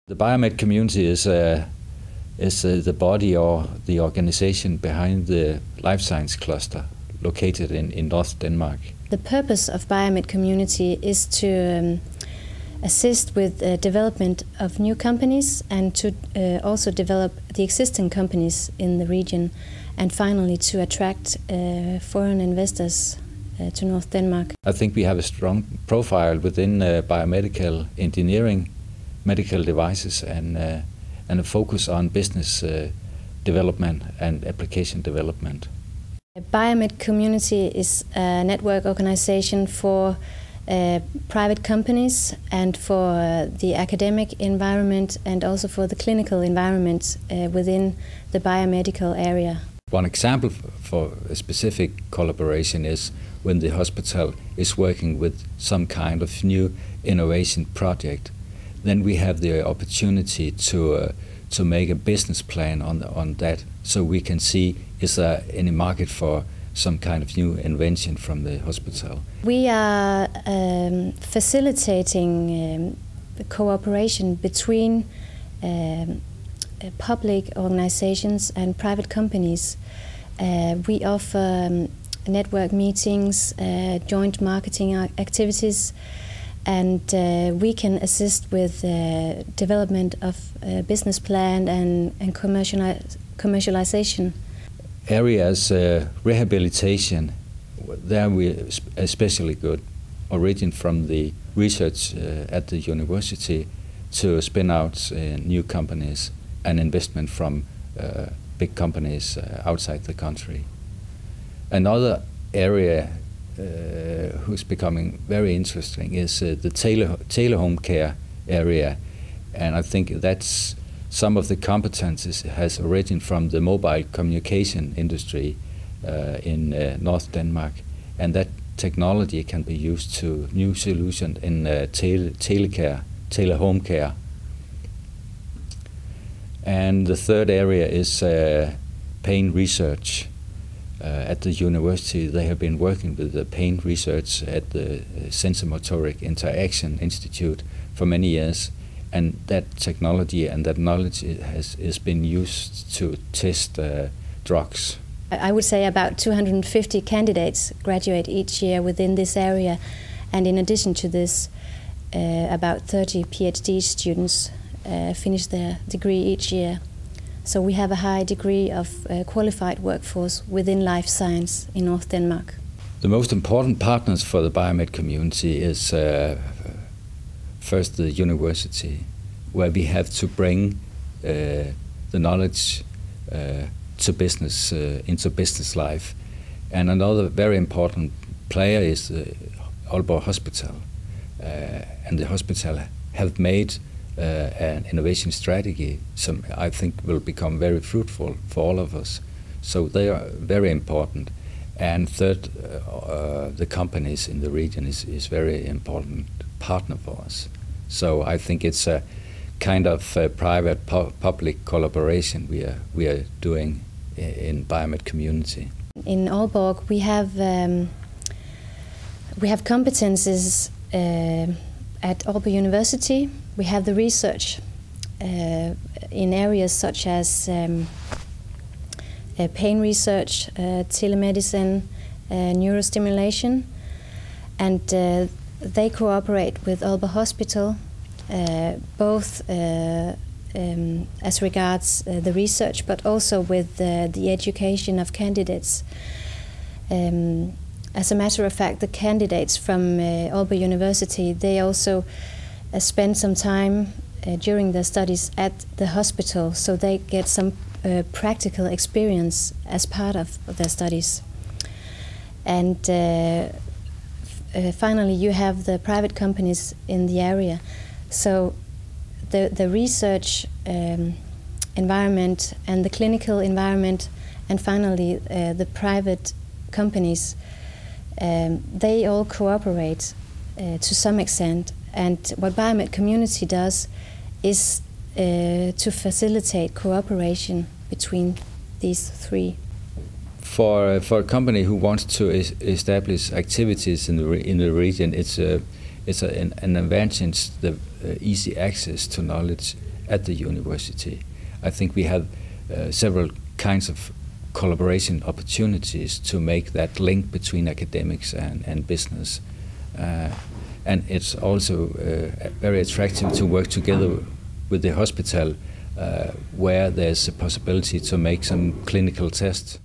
The BioMed Community is the body or the organization behind the life science cluster located in North Denmark. The purpose of BioMed Community is to assist with development of new companies and to also develop the existing companies in the region, and finally to attract foreign investors to North Denmark. I think we have a strong profile within biomedical engineering, medical devices, and a focus on business development and application development. BioMed Community is a network organization for private companies and for the academic environment and also for the clinical environment within the biomedical area. One example for a specific collaboration is when the hospital is working with some kind of new innovation project. Then we have the opportunity to make a business plan on that, so we can see is there any market for some kind of new invention from the hospital. We are facilitating the cooperation between public organizations and private companies. We offer network meetings, joint marketing activities, and we can assist with development of a business plan and commercialization. Areas rehabilitation, there we're especially good, origin from the research at the university to spin out new companies and investment from big companies outside the country. Another area who's becoming very interesting is the tele-home care area, and I think that's some of the competences has origin from the mobile communication industry in North Denmark, and that technology can be used to new solutions in tele-home care. And the third area is pain research. At the university, they have been working with the pain research at the Sensomotoric Interaction Institute for many years, and that technology and that knowledge has been used to test drugs. I would say about 250 candidates graduate each year within this area, and in addition to this, about 30 PhD students finish their degree each year. So we have a high degree of qualified workforce within life science in North Denmark. The most important partners for the BioMed Community is first the university, where we have to bring the knowledge to business, into business life. And another very important player is the Aalborg Hospital. And the hospital have made an innovation strategy, some I think will become very fruitful for all of us. So they are very important. And third, the companies in the region is very important partner for us. So I think it's a kind of private-public collaboration we are doing in BioMed Community. In Aalborg, we have competences at Aalborg University. We have the research in areas such as pain research, telemedicine, neurostimulation, and they cooperate with Aalborg Hospital, both as regards the research, but also with the education of candidates. As a matter of fact, the candidates from Aalborg University, they also spend some time during their studies at the hospital, so they get some practical experience as part of their studies. And finally, you have the private companies in the area. So the research environment and the clinical environment, and finally the private companies, they all cooperate to some extent. And what BioMed Community does is to facilitate cooperation between these three. For a company who wants to establish activities in the region, it's an advantage, the easy access to knowledge at the university. I think we have several kinds of collaboration opportunities to make that link between academics and business. And it's also very attractive to work together with the hospital where there's a possibility to make some clinical tests.